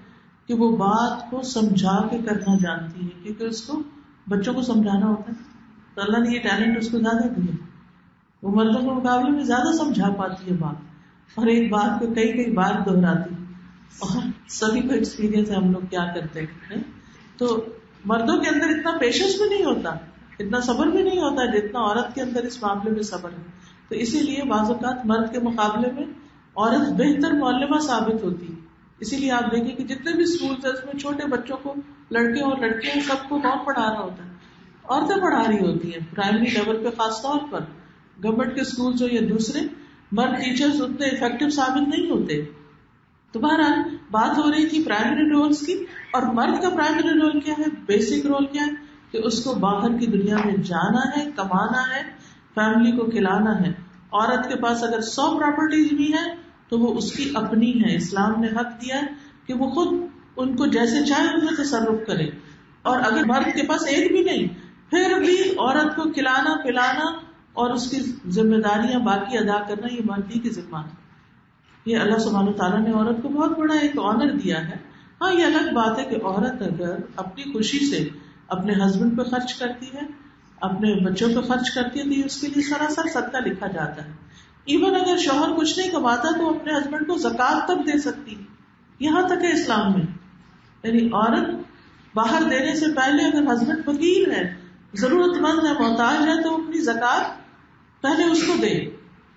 کہ وہ بات کو سمجھا کے کرنا جانتی ہے، کیونکہ اس کو بچوں کو سمجھانا ہوتا ہے، تو اللہ نے یہ ٹیلنٹ اس کو زیادہ دیا. وہ مردوں کے مقابلے میں زیادہ سمجھا پاتی ہے بات، اور ایک بات کو کئی کئی بار دہراتی. اور سبھی کو ایکسپیرینس ہے ہم لوگ کیا کرتے ہیں. تو مردوں کے اندر اتنا پیشنس بھی نہیں ہوتا، اتنا صبر بھی نہیں ہوتا جتنا عورت کے اندر اس معاملے میں صبر ہے. تو اسی لیے بعض اوقات مرد کے مقابلے میں عورت بہتر معلمہ ثابت ہوتی ہے. اسی لیے آپ دیکھیں کہ جتنے بھی اسکولز ہیں اس میں چھوٹے بچوں کو، لڑکے اور لڑکیاں، سب کو کون پڑھا رہا ہوتا ہے؟ عورتیں پڑھا رہی ہوتی ہیں. پرائمری لیول پہ خاص طور پر گورنمنٹ کے اسکولز ہو یا دوسرے، مرد ٹیچرز اتنے افیکٹو ثابت نہیں ہوتے. تو بہرحال بات ہو رہی تھی پرائمری رولز کی، اور مرد کا پرائمری رول کیا ہے، بیسک رول کیا ہے کہ اس کو باہر کی دنیا میں جانا ہے، کمانا ہے، فیملی کو کھلانا ہے. عورت کے پاس اگر 100 پراپرٹیز بھی ہیں تو وہ اس کی اپنی ہے. اسلام نے حق دیا ہے کہ وہ خود ان کو جیسے چاہے ان میں تصرف کرے. اور اگر مرد کے پاس ایک بھی نہیں، پھر بھی عورت کو کھلانا پلانا اور اس کی ذمہ داریاں باقی ادا کرنا یہ مرد ہی کی ذمہ ہے. یہ اللہ سبحانہ وتعالیٰ نے عورت کو بہت بڑا ایک آنر دیا ہے. ہاں یہ الگ بات ہے کہ عورت اگر اپنی خوشی سے اپنے ہسبینڈ پہ خرچ کرتی ہے، اپنے بچوں پہ خرچ کرتی ہے، تو یہ اس کے لیے سراسر صدقہ لکھا جاتا ہے. ایون اگر شوہر کچھ نہیں کماتا تو اپنے ہسبینڈ کو زکوٰۃ تک دے سکتی ہے. یہاں تک ہے اسلام میں. یعنی عورت باہر دینے سے پہلے اگر ہسبینڈ فقیر ہے، ضرورت مند ہے، محتاج ہے، تو اپنی زکوٰۃ پہلے اس کو دے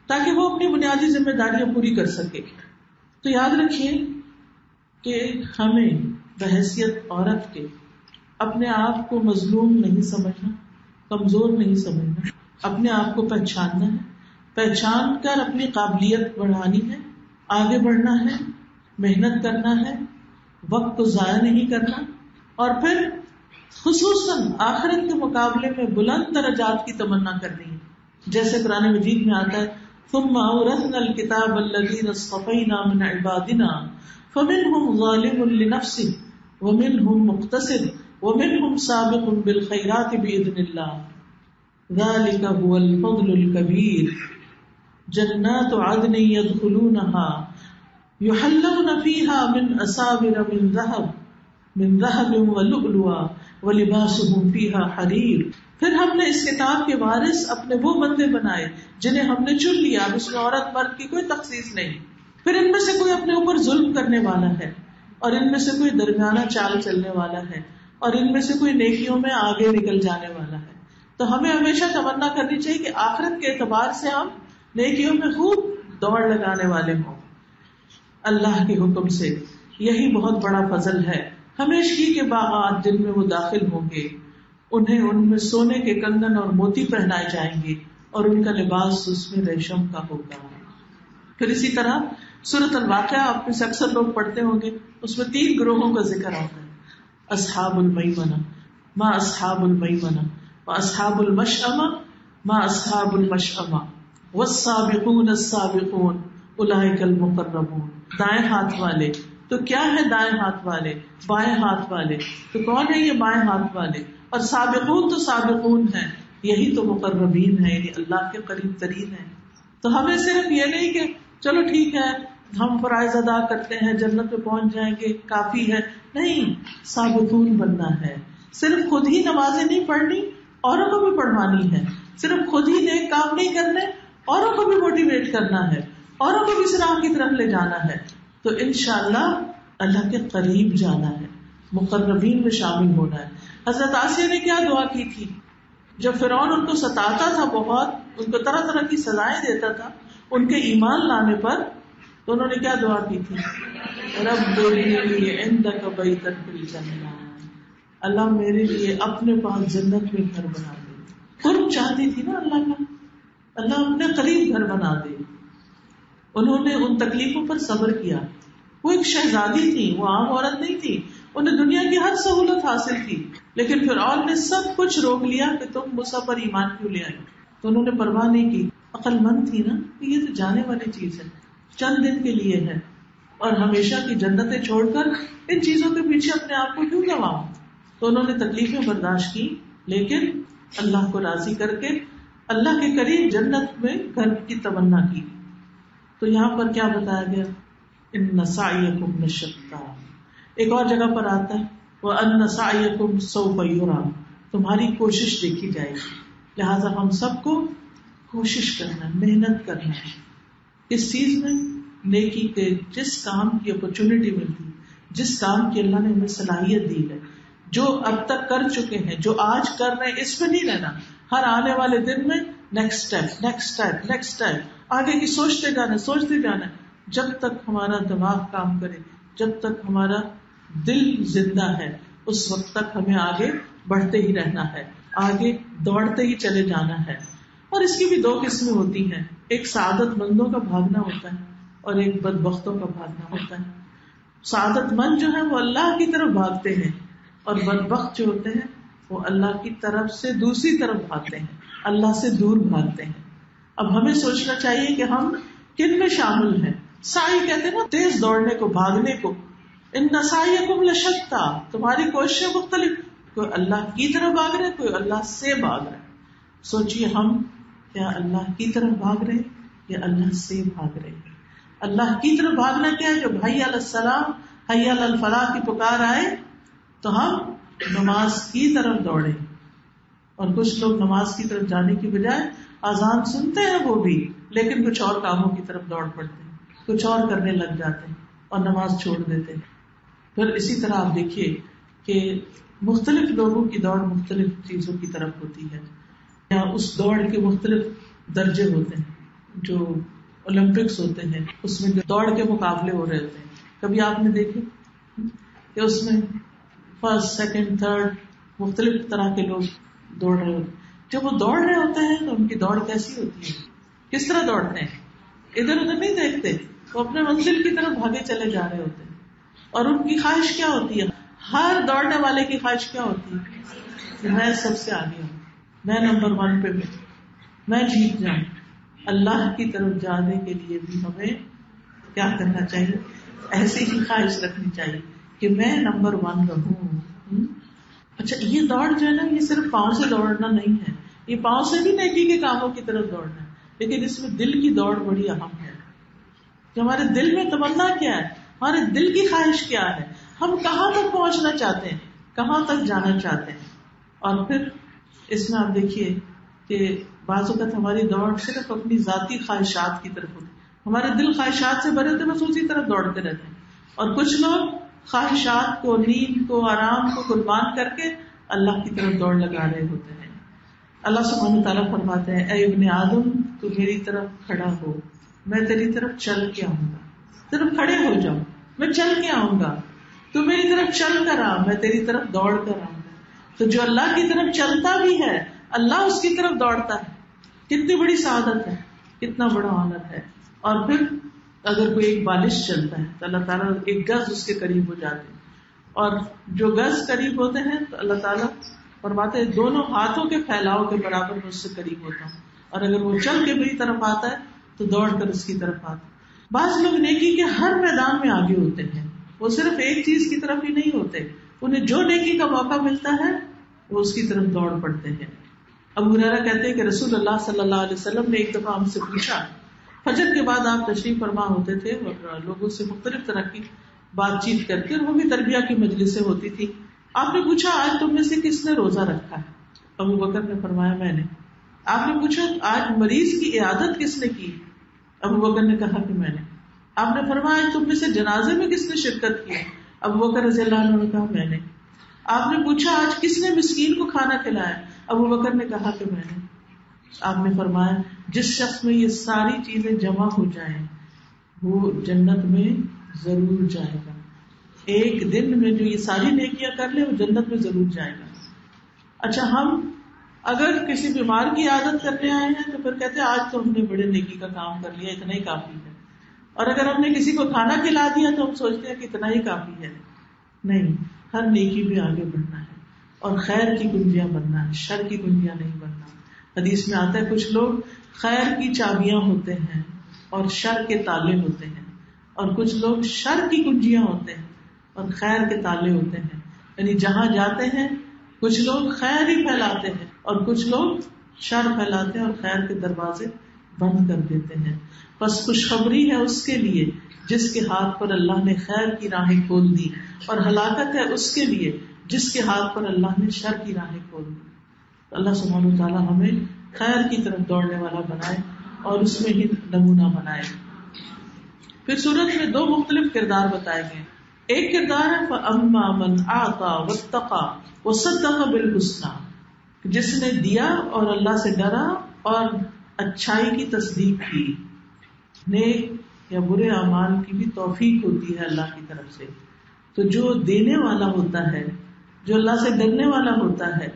تاکہ وہ اپنی بنیادی ذمہ داریاں پوری کر سکے. تو یاد رکھیے کہ ہمیں بحیثیت عورت کے اپنے آپ کو مظلوم نہیں سمجھنا، کمزور نہیں سمجھنا، اپنے آپ کو پہچاننا ہے، پہچان کر اپنی قابلیت بڑھانی ہے، آگے بڑھنا ہے، محنت کرنا ہے، وقت کو ضائع نہیں کرنا، اور پھر خصوصاً آخرت کے مقابلے میں بلند درجات کی تمنا کرنی ہے. جیسے قرآن مجید میں آتا ہے ثم اورثنا الكتاب الذين اصطفينا من عبادنا فمنهم ظالم لنفسه ومنهم مقتصد ومنهم سابق بالخيرات بإذن الله ذلك هو الفضل الكبير جنات عدن يدخلونها يحلون فيها من أساور من ذهب ولؤلؤا ولباسهم فيها حرير. پھر ہم نے اس کتاب کے وارث اپنے وہ بندے بنائے جنہیں ہم نے چن لیا، اب اس میں عورت مرد کی کوئی تخصیص نہیں. پھر ان میں سے کوئی اپنے اوپر ظلم کرنے والا ہے، اور ان میں سے کوئی درمیانہ چال چلنے والا ہے، اور ان میں سے کوئی نیکیوں میں آگے نکل جانے والا ہے. تو ہمیں ہمیشہ تمنا کرنی چاہیے کہ آخرت کے اعتبار سے ہم نیکیوں میں خوب دوڑ لگانے والے ہوں اللہ کے حکم سے. یہی بہت بڑا فضل ہے. ہمیشگی کے باغات جن میں وہ داخل ہوں گے، انہیں ان میں سونے کے کنگن اور موتی پہنائے جائیں گے، اور ان کا لباس اس میں ریشم کا ہوگا. پھر اسی طرح سورۃ الواقعہ آپ میں سے اکثر لوگ پڑھتے ہوں گے، اس میں 3 گروہوں کا ذکر آتا ہے. اصحاب المیمنہ ما اصحاب المیمنہ، واصحاب المشأمہ ما اصحاب المشأمہ، والسابقون السابقون اولئک المقربون. دائیں ہاتھ والے تو کیا ہے؟ دائیں ہاتھ والے، بائیں ہاتھ والے تو کون ہے؟ یہ بائیں ہاتھ والے. اور سابقون تو سابقون ہیں، یہی تو مقربین ہیں، یعنی اللہ کے قریب ترین ہیں. تو ہمیں صرف یہ نہیں کہ چلو ٹھیک ہے ہم فرائض ادا کرتے ہیں جنت میں پہنچ جائیں گے کافی ہے، نہیں، سابقون بننا ہے. صرف خود ہی نمازیں نہیں پڑھنی، اوروں کو بھی پڑھوانی ہے. صرف خود ہی نیک کام نہیں کرنے، اوروں کو بھی موٹیویٹ کرنا ہے، اوروں کو بھی صراط کی طرف لے جانا ہے. تو انشاءاللہ اللہ کے قریب جانا ہے، مقربین میں شامل ہونا ہے. حضرت آسیہ نے کیا دعا کی تھی جب فرعون ان کو ستاتا تھا، بہت ان کو طرح طرح کی سزائیں دیتا تھا ان کے ایمان لانے پر، تو انہوں نے کیا دعا کی تھی؟ رب ابنی عندک بیتا فی الجنہ، اللہ میرے لیے اپنے پاس جنت میں گھر بنا دے. قرب چاہتی تھی نا اللہ کا، اللہ اپنے قریب گھر بنا دے. انہوں نے ان تکلیفوں پر صبر کیا. وہ ایک شہزادی تھی، وہ عام عورت نہیں تھی، انہیں دنیا کی ہر سہولت حاصل تھی، لیکن فرعون نے سب کچھ روک لیا کہ تم موسیٰ پر ایمان کیوں لے آئی. تو انہوں نے پرواہ نہیں کی. عقل مند تھی نا کہ یہ تو جانے والی چیز ہے، چند دن کے لیے ہے، اور ہمیشہ کی جنتیں چھوڑ کر ان چیزوں کے پیچھے اپنے آپ کو کیوں گواؤں. تو انہوں نے تکلیفیں برداشت کی، لیکن اللہ کو راضی کر کے اللہ کے قریب جنت میں گھر کی تمنا کی. تو یہاں پر کیا بتایا گیا؟ ان سعیکم لشتیٰ. ایک اور جگہ پر آتا ہے وَأَنَّ سَعْيَكُمْ سَوْفَ يُرَىٰ، تمہاری کوشش دیکھی جائے گی. لہٰذا ہم سب کو کوشش کرنا ہے، محنت کرنا ہے. اس چیز میں نیکی کے جس کام کی اپرچونٹی ملتی، جس کام کی اللہ نے ہمیں صلاحیت دی ہے، جو اب تک کر چکے ہیں، جو آج کر رہے ہیں، اس میں نہیں رہنا. ہر آنے والے دن میں next step, next step, next step, آگے کی سوچتے جانا. جب تک ہمارا دماغ کام کرے، جب تک ہمارا دل زندہ ہے، اس وقت تک ہمیں آگے بڑھتے ہی رہنا ہے، آگے دوڑتے ہی چلے جانا ہے. اور اس کی بھی دو قسمیں ہوتی ہیں، ایک سعادت مندوں کا بھاگنا ہوتا ہے اور ایک بدبختوں کا بھاگنا ہوتا ہے. سعادت مند جو ہے وہ اللہ کی طرف بھاگتے ہیں، اور بدبخت جو ہوتے ہیں وہ اللہ کی طرف سے دوسری طرف بھاگتے ہیں، اللہ سے دور بھاگتے ہیں. اب ہمیں سوچنا چاہیے کہ ہم کن میں شامل ہیں. سعی کہتے ہیں نا تیز دوڑنے کو، بھاگنے کو. ان سعیکم لشتیٰ، تمہاری کوششیں مختلف، کوئی اللہ کی طرف بھاگ رہے، کوئی اللہ سے بھاگ رہے. سوچئے ہم کیا اللہ کی طرف بھاگ رہے یا اللہ سے بھاگ رہے؟ اللہ کی طرف بھاگنا کیا ہے؟ جب حی علی الصلاۃ، حی علی الفلاح کی پکار آئے تو ہم نماز کی طرف دوڑے. اور کچھ لوگ نماز کی طرف جانے کی بجائے اذان سنتے ہیں وہ بھی، لیکن کچھ اور کاموں کی طرف دوڑ پڑتے ہیں، کچھ اور کرنے لگ جاتے ہیں اور نماز چھوڑ دیتے ہیں. پھر اسی طرح آپ دیکھیے کہ مختلف لوگوں کی دوڑ مختلف چیزوں کی طرف ہوتی ہے، یا اس دوڑ کے مختلف درجے ہوتے ہیں. جو اولمپکس ہوتے ہیں اس میں جو دوڑ کے مقابلے ہو رہے ہوتے ہیں، کبھی آپ نے دیکھے کہ اس میں فرسٹ، سیکنڈ، تھرڈ مختلف طرح کے لوگ دوڑ رہے ہوتے ہیں. جب وہ دوڑ رہے ہوتے ہیں تو ان کی دوڑ کیسی ہوتی ہے؟ کس طرح دوڑتے ہیں؟ ادھر ادھر نہیں دیکھتے، وہ اپنے منزل کی طرف بھاگے چلے جا رہے ہوتے ہیں. اور ان کی خواہش کیا ہوتی ہے؟ ہر دوڑنے والے کی خواہش کیا ہوتی ہے؟ کہ میں سب سے آگے ہوں، میں نمبر 1 پہ ہوں، میں جیت جاؤں. اللہ کی طرف جانے کے لیے بھی ہمیں کیا کرنا چاہیے؟ ایسی ہی خواہش رکھنی چاہیے کہ میں نمبر 1 رہوں. اچھا، یہ دوڑ جو ہے نا، یہ صرف پاؤں سے دوڑنا نہیں ہے، یہ پاؤں سے بھی نیکی کے کاموں کی طرف دوڑنا ہے، لیکن اس میں دل کی دوڑ بڑی اہم ہے. کہ ہمارے دل میں تمنا کیا ہے، ہمارے دل کی خواہش کیا ہے، ہم کہاں تک پہنچنا چاہتے ہیں، کہاں تک جانا چاہتے ہیں. اور پھر اس میں آپ دیکھیے کہ بعض اوقات ہماری دوڑ صرف اپنی ذاتی خواہشات کی طرف ہوتی ہے، ہمارے دل خواہشات سے بھرے ہوتے ہیں، بس اسی طرف دوڑتے رہتے ہیں. اور کچھ لوگ خواہشات کو، نیند کو، آرام کو قربان کر کے اللہ کی طرف دوڑ لگا رہے ہوتے ہیں. اللہ سبحانہ تعالیٰ فرماتے ہیں اے ابن آدم تو میری طرف کھڑا ہو، میں تیری طرف چل کے آؤں گا. صرف کھڑے ہو جاؤ، میں چل کے آؤں گا. تو میری طرف چل کر آ، میں تیری طرف دوڑ کر آؤں گا. تو جو اللہ کی طرف چلتا بھی ہے، اللہ اس کی طرف دوڑتا ہے. کتنی بڑی سعادت ہے، کتنا بڑا آنر ہے. اور پھر اگر کوئی ایک بالش چلتا ہے تو اللہ تعالیٰ 1 گز اس کے قریب ہو جاتے ہیں، اور جو گز قریب ہوتے ہیں تو اللہ تعالیٰ فرماتے ہیں دونوں ہاتھوں کے پھیلاؤ کے برابر میں اس سے قریب ہوتا ہوں. اور اگر وہ چل کے میری طرف آتا ہے تو دوڑ کر اس کی طرف آتا ہے. بعض لوگ نیکی کے ہر میدان میں آگے ہوتے ہیں، وہ صرف ایک چیز کی طرف ہی نہیں ہوتے، انہیں جو نیکی کا موقع ملتا ہے وہ اس کی طرف دوڑ پڑتے ہیں. ابو ہریرہ کہتے ہیں کہ رسول اللہ صلی اللہ علیہ وسلم نے ایک دفعہ ہم سے پوچھا، فجر کے بعد آپ تشریف فرما ہوتے تھے اور لوگوں سے مختلف طرح کی بات چیت کر کے، اور وہ بھی تربیہ کی مجلسیں ہوتی تھی. آپ نے پوچھا آج تم میں سے کس نے روزہ رکھا ہے؟ ابو بکر نے فرمایا میں نے. آپ نے پوچھا آج مریض کی عیادت کس نے کی؟ ابو بکر نے کہا کہ میں نے. آپ نے فرمایا تم میں سے جنازے میں کس نے شرکت کی؟ ابو بکر رضی اللہ عنہ نے کہا میں نے. آپ نے پوچھا آج کس نے مسکین کو کھانا کھلایا؟ ابو بکر نے کہا کہ میں نے. آپ نے فرمایا جس شخص میں یہ ساری چیزیں جمع ہو جائیں وہ جنت میں ضرور جائے گا. ایک دن میں جو یہ ساری نیکیاں کر لے وہ جنت میں ضرور جائے گا. اچھا، ہم اگر کسی بیمار کی عادت کرنے آئے ہیں تو پھر کہتے ہیں آج تو ہم نے بڑے نیکی کا کام کر لیا، اتنا ہی کافی ہے. اور اگر ہم نے کسی کو کھانا کھلا دیا تو ہم سوچتے ہیں کہ اتنا ہی کافی ہے. نہیں، ہر نیکی میں آگے بڑھنا ہے اور خیر کی کنجیاں بننا ہے، شر کی کنجیاں نہیں بننا. حدیث میں آتا ہے کچھ لوگ خیر کی چابیاں ہوتے ہیں اور شر کے تالے ہوتے ہیں، اور کچھ لوگ شر کی کنجیاں ہوتے ہیں اور خیر کے تالے ہوتے ہیں. یعنی جہاں جاتے ہیں کچھ لوگ خیر ہی پھیلاتے ہیں اور کچھ لوگ شر پھیلاتے ہیں اور خیر کے دروازے بند کر دیتے ہیں. بس خوشخبری ہے اس کے لیے جس کے ہاتھ پر اللہ نے خیر کی راہیں کھول دی, اور ہلاکت ہے اس کے لیے جس کے ہاتھ پر اللہ نے شر کی راہیں کھول دی. اللہ سبحانہ و تعالی ہمیں خیر کی طرف دوڑنے والا بنائے اور اس میں ہی نمونہ بنائے. پھر سورت میں 2 مختلف کردار بتائے گئے. ایک کردار ہے فَأَمَّا مَنْ أَعْطَى وَاتَّقَى وَصَدَّقَ بِالْحُسْنَى, جس نے دیا اور اللہ سے ڈرا اور اچھائی کی تصدیق کی. نیک یا برے اعمال کی بھی توفیق ہوتی ہے اللہ کی طرف سے. تو جو دینے والا ہوتا ہے, جو اللہ سے ڈرنے والا ہوتا ہے,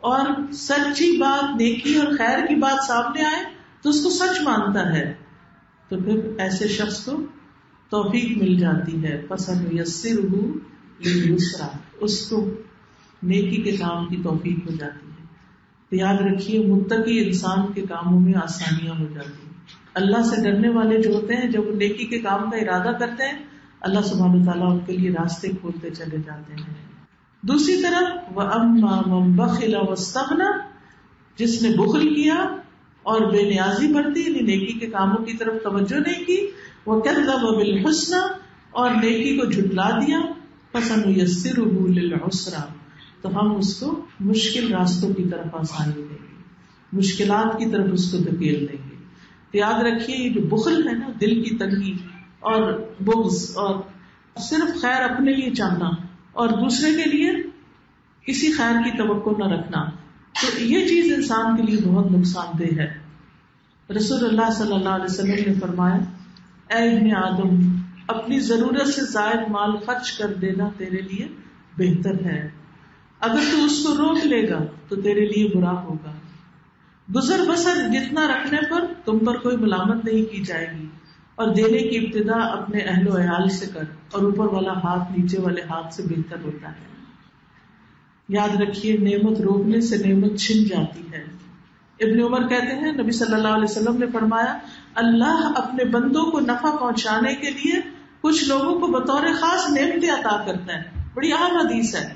اور سچی بات, نیکی اور خیر کی بات سامنے آئے تو اس کو سچ مانتا ہے, تو پھر ایسے شخص کو توفیق مل جاتی ہے. فَسَنُيَسِّرُهُ لِلْيُسْرَىٰ, اس کو نیکی کے کام کی توفیق ہو جاتی ہے. تو یاد رکھیے متقی انسان کے کاموں میں آسانیاں ہو جاتی ہیں. اللہ سے ڈرنے والے جو ہوتے ہیں جب وہ نیکی کے کام کا ارادہ کرتے ہیں اللہ سبحانہ وتعالیٰ ان کے لیے راستے کھولتے چلے جاتے ہیں. دوسری طرف وَأَمَّا مَن بَخِلَ وَاسْتَغْنَىٰ, جس نے بخل کیا اور بے نیازی برتی, یعنی نیکی کے کاموں کی طرف توجہ نہیں کی, وَكَذَّبَ بِالْحُسْنَىٰ, اور نیکی کو جھٹلا دیا, فَسَنُيَسِّرُهُ لِلْعُسْرَىٰ, تو ہم اس کو مشکل راستوں کی طرف آسانی دیں گے, مشکلات کی طرف اس کو دھکیل دیں گے. تو یاد رکھیے یہ جو بخل ہے نا, دل کی تنگی اور بغض اور صرف خیر اپنے لیے چاہنا اور دوسرے کے لیے کسی خیر کی توقع نہ رکھنا, تو یہ چیز انسان کے لیے بہت نقصان دہ ہے. رسول اللہ صلی اللہ علیہ وسلم نے فرمایا, اے ابن آدم, اپنی ضرورت سے زائد مال خرچ کر دینا تیرے لیے بہتر ہے. اگر تو اس کو روک لے گا تو تیرے لیے برا ہوگا. گزر بسر جتنا رکھنے پر تم پر کوئی ملامت نہیں کی جائے گی, اور دینے کی ابتدا اپنے اہل و عیال سے کر, اور اوپر والا ہاتھ نیچے والے ہاتھ سے بہتر ہوتا ہے. یاد رکھیے نعمت روکنے سے نعمت چھن جاتی ہے. ابن عمر کہتے ہیں نبی صلی اللہ علیہ وسلم نے فرمایا, اللہ اپنے بندوں کو نفع پہنچانے کے لیے کچھ لوگوں کو بطور خاص نعمتیں عطا کرتا ہے. بڑی اہم حدیث ہے.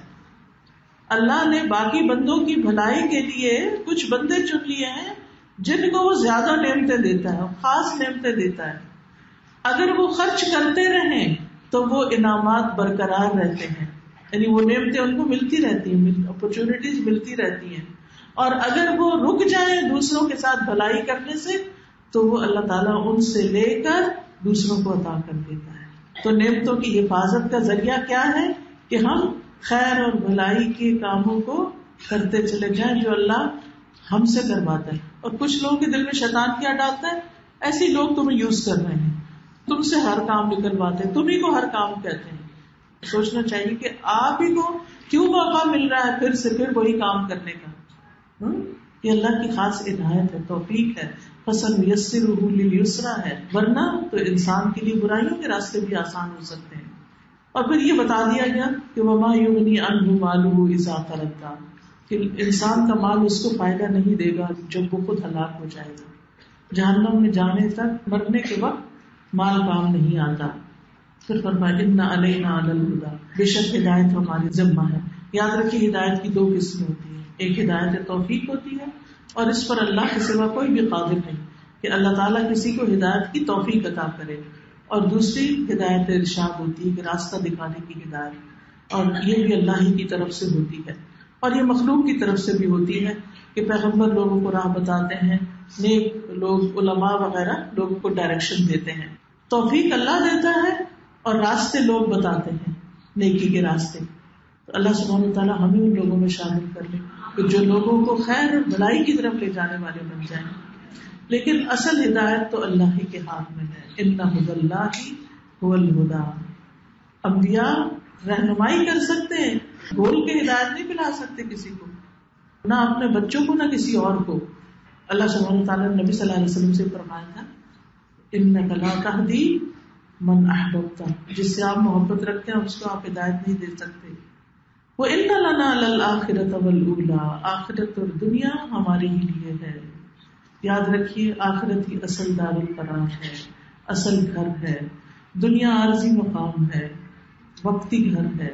اللہ نے باقی بندوں کی بھلائی کے لیے کچھ بندے چن لیے ہیں جن کو وہ زیادہ نعمتیں دیتا ہے, خاص نعمتیں دیتا ہے. اگر وہ خرچ کرتے رہیں تو وہ انعامات برقرار رہتے ہیں, یعنی وہ نعمتیں ان کو ملتی رہتی ہیں, اپرچونٹیز ملتی رہتی ہیں. اور اگر وہ رک جائیں دوسروں کے ساتھ بھلائی کرنے سے تو وہ اللہ تعالیٰ ان سے لے کر دوسروں کو عطا کر دیتا ہے. تو نعمتوں کی حفاظت کا ذریعہ کیا ہے کہ ہم خیر اور بھلائی کے کاموں کو کرتے چلے جائیں جو اللہ ہم سے کرواتا ہے. اور کچھ لوگوں کے دل میں شیطان کیا ڈالتا ہے, ایسے لوگ تمہیں یوز کر رہے ہیں, تم سے ہر کام نکلواتے ہیں, تم ہی کو ہر کام کہتے ہیں. سوچنا چاہیے کہ آپ ہی کو کیوں موقع مل رہا ہے پھر سے پھر وہی کام کرنے کا. یہ اللہ کی خاص عنایت ہے, توفیق ہے. فَسَنُيَسِّرُهُ لِلْيُسْرَىٰ ہے, ورنہ تو انسان کے لیے برائیوں کے راستے بھی آسان ہو سکتے ہیں. اور پھر یہ بتا دیا گیا کہ وَمَا يُغْنِي عَنْهُ مَالُهُ إِذَا تَرَدَّىٰ, کہ انسان کا مال اس کو فائدہ نہیں دے گا جب وہ خود ہلاک ہو جائے گا. جہنم میں جانے تک, مرنے کے وقت مال کام نہیں آتا. پھر فرمایا إِنَّ عَلَيْنَا لَلْهُدَىٰ, بے شک ہدایت ہماری ذمہ ہے. یاد رکھیے ہدایت کی 2 قسمیں ہوتی ہیں, ایک ہدایت توفیق ہوتی ہے اور اس پر اللہ کے سوا کوئی بھی قادر نہیں کہ اللہ تعالیٰ کسی کو ہدایت کی توفیق عطا کرے. اور دوسری ہدایت ارشاد ہوتی ہے کہ راستہ دکھانے کی ہدایت, اور یہ بھی اللہ ہی کی طرف سے ہوتی ہے. اور یہ مخلوق کی طرف سے بھی ہوتی ہے کہ پیغمبر لوگوں کو راہ بتاتے ہیں, نیک لوگ علماء وغیرہ لوگوں کو ڈائریکشن دیتے ہیں. توفیق اللہ دیتا ہے اور راستے لوگ بتاتے ہیں, نیکی کے راستے. تو اللہ سبحانہ وتعالیٰ ہمیں ان لوگوں میں شامل کر لے کہ جو لوگوں کو خیر اور بھلائی کی طرف لے جانے والے بن جائیں. لیکن اصل ہدایت تو اللہ ہی کے ہاتھ میں ہے. اِنَّ هُدَى اللَّهِ هُوَ الْهُدَىٰ, انبیاء رہنمائی کر سکتے ہیں, بول کے ہدایت نہیں پلا سکتے کسی کو, نہ اپنے بچوں کو نہ کسی اور کو. اللہ سبحانہ وتعالیٰ نے نبی صلی اللہ علیہ وسلم سے فرمایا تھا إِنَّكَ لَا تَهْدِي مَنْ أَحْبَبْتَ, جس سے آپ محبت رکھتے ہیں اس کو آپ ہدایت نہیں دے سکتے. وَإِنَّ لَنَا لَلْآخِرَةَ وَالْأُولَىٰ, آخرت اور دنیا ہمارے ہی لیے ہے. یاد رکھیے آخرت ہی اصل دار القرار ہے, اصل گھر ہے. دنیا عارضی مقام ہے, وقتی گھر ہے.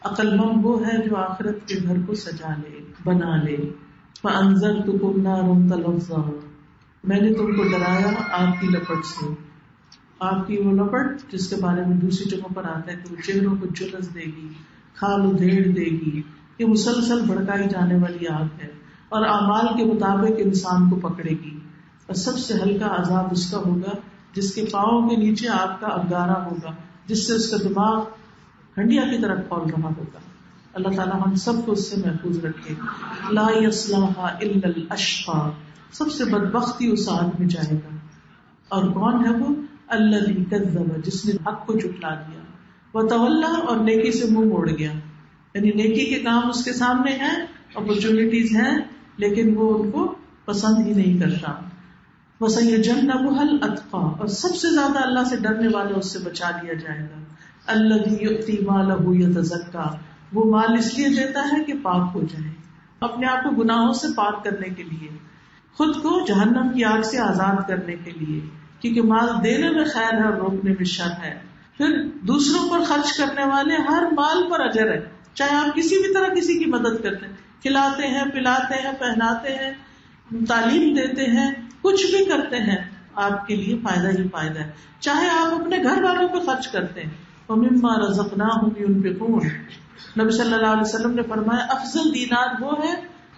عقل مند وہ ہے جو آخرت کے گھر کو سجا لے, بنا لے. فَأَنذَرْتُكُمْ نَارًا تَلَظَّىٰ, میں نے تم کو ڈرایا آگ کی لپٹ سے. آگ کی وہ لپٹ جس کے بارے میں دوسری جگہوں پر آتا ہے کہ وہ چہروں کو جلس دے گی, کھال ادھیڑ دے گی, یہ مسلسل بھڑکائی جانے والی آگ ہے, اور اعمال کے مطابق انسان کو پکڑے گی. اور سب سے ہلکا عذاب اس کا ہوگا جس کے پاؤں کے نیچے آگ کا انگارہ ہوگا, جس سے اس کا دماغ ہنڈیا کی طرح کھول رہا ہوگا. اللہ تعالیٰ ہم سب کو اس سے محفوظ رکھے. لا یصلاھا الا الاشقی, سب سے بدبختی اس آگ میں جائے گا. اور کون ہے وہ؟ الذی کذب, جس نے حق کو جھٹلا دیا, وتولی, اور نیکی سے منہ موڑ گیا. یعنی نیکی کے کام اس کے سامنے ہیں, اپرچونٹیز ہیں, لیکن وہ ان کو پسند ہی نہیں کرتا. وَسَيُجَنَّبُهَا الْأَتْقَى, اور سب سے زیادہ اللہ سے ڈرنے والا اس سے بچا لیا جائے گا. الَّذِي يُؤْتِي مَالَهُ يَتَزَكَّى, وہ مال اس لیے دیتا ہے کہ پاک ہو جائے, اپنے آپ کو گناہوں سے پاک کرنے کے لیے, خود کو جہنم کی آگ سے آزاد کرنے کے لیے, کیونکہ مال دینے میں خیر ہے اور روکنے میں شر ہے. پھر دوسروں پر خرچ کرنے والے ہر مال پر اجر ہے, چاہے آپ کسی بھی طرح کسی کی مدد کرتے ہیں, کھلاتے ہیں, پلاتے ہیں, پہناتے ہیں, تعلیم دیتے ہیں, کچھ بھی کرتے ہیں, آپ کے لیے فائدہ ہی فائدہ ہے. چاہے آپ اپنے گھر والوں پہ خرچ کرتے ہیں, وَمِمَّا رَزَقْنَاهُمْ يُنْفِقُونَ, نبی صلی اللہ علیہ وسلم نے فرمایا افضل دینار وہ ہے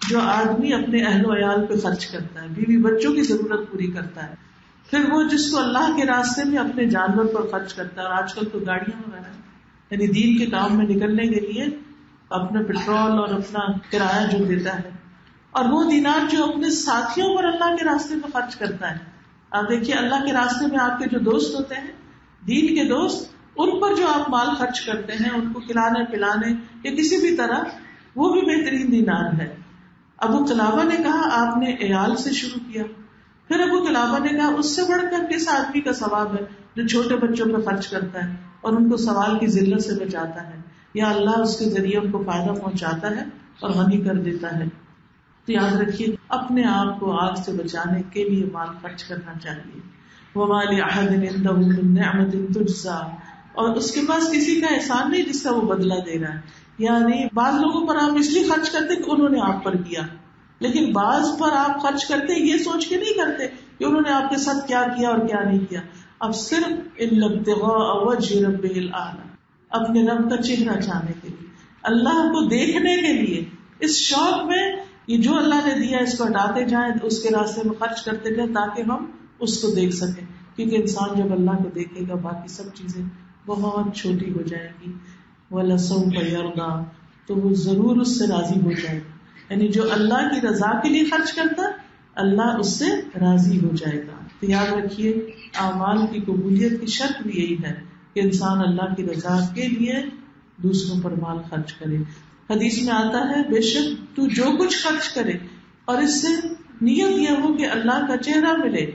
جو آدمی اپنے اہل و عیال پہ خرچ کرتا ہے, بیوی بچوں کی ضرورت پوری کرتا ہے. پھر وہ جس کو اللہ کے راستے میں اپنے جانور پر خرچ کرتا ہے, اور آج کل تو گاڑیاں وغیرہ, یعنی دین کے کام میں نکلنے کے لیے اپنا پیٹرول اور اپنا کرایہ جو دیتا ہے. اور وہ دینار جو اپنے ساتھیوں پر اللہ کے راستے میں خرچ کرتا ہے. آپ دیکھیے اللہ کے راستے میں آپ کے جو دوست ہوتے ہیں, دین کے دوست, ان پر جو آپ مال خرچ کرتے ہیں, ان کو کھلانے پلانے یا کسی بھی طرح, وہ بھی بہترین دینار ہے. ابو قلابہ نے کہا آپ نے عیال سے شروع کیا. پھر ابو قلابہ نے کہا اس سے بڑھ کر کس آدمی کا ثواب ہے جو چھوٹے بچوں پہ خرچ کرتا ہے اور ان کو سوال کی ذلت سے بچاتا ہے, یا اللہ اس کے ذریعے ان کو فائدہ پہنچاتا ہے اور غنی کر دیتا ہے. تو یاد رکھیے اپنے آپ کو آگ سے بچانے کے لیے مال خرچ کرنا چاہیے. وَمَا لِأَحَدٍ عِندَهُ مِن نِّعْمَةٍ تُجْزَىٰ, اور اس کے پاس کسی کا احسان نہیں جس کا وہ بدلہ دے رہا ہے. یعنی بعض لوگوں پر آپ اس لیے خرچ کرتے کہ انہوں نے آپ پر کیا, لیکن بعض پر آپ خرچ کرتے یہ سوچ کے نہیں کرتے کہ انہوں نے آپ کے ساتھ کیا کیا اور کیا نہیں کیا. اب صرف إِلَّا ابْتِغَاءَ وَجْهِ رَبِّهِ الْأَعْلَىٰ, اپنے رب کا چہرہ چاہنے کے لیے, اللہ کو دیکھنے کے لیے, اس شوق میں یہ جو اللہ نے دیا اس کو ہٹاتے جائیں, اس کے راستے میں خرچ کرتے جائیں تاکہ ہم اس کو دیکھ سکیں. کیونکہ انسان جب اللہ کو دیکھے گا باقی سب چیزیں بہت چھوٹی ہو جائیں گی. وَلَسَوْفَ يَرْضَىٰ, تو وہ ضرور اس سے راضی ہو جائے گا. یعنی جو اللہ کی رضا کے لیے خرچ کرتا اللہ اس سے راضی ہو جائے گا. تو یاد رکھیے اعمال کی قبولیت کی شرط بھی یہی ہے کہ انسان اللہ کی رضا کے لیے دوسروں پر مال خرچ کرے. حدیث میں آتا ہے بے شک تو جو کچھ خرچ کرے اور اس سے نیت یہ ہو کہ اللہ کا چہرہ ملے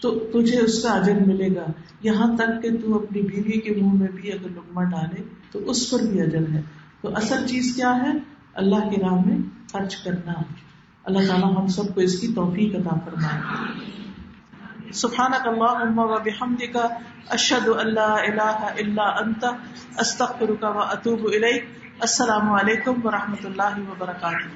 تو تجھے اس کا اجر ملے گا, یہاں تک کہ تو اپنی بیوی کے منہ میں بھی اگر لقمہ ڈالے تو اس پر بھی اجر ہے. تو اصل چیز کیا ہے؟ اللہ کی راہ میں خرچ کرنا. اللہ تعالیٰ ہم سب کو اس کی توفیق عطا فرمائے. سبحانک اللہم و بحمدک, اشہد ان لا الہ الا انت, استغفرک و اتوب الیک. السلام علیکم و رحمۃ اللہ وبرکاتہ.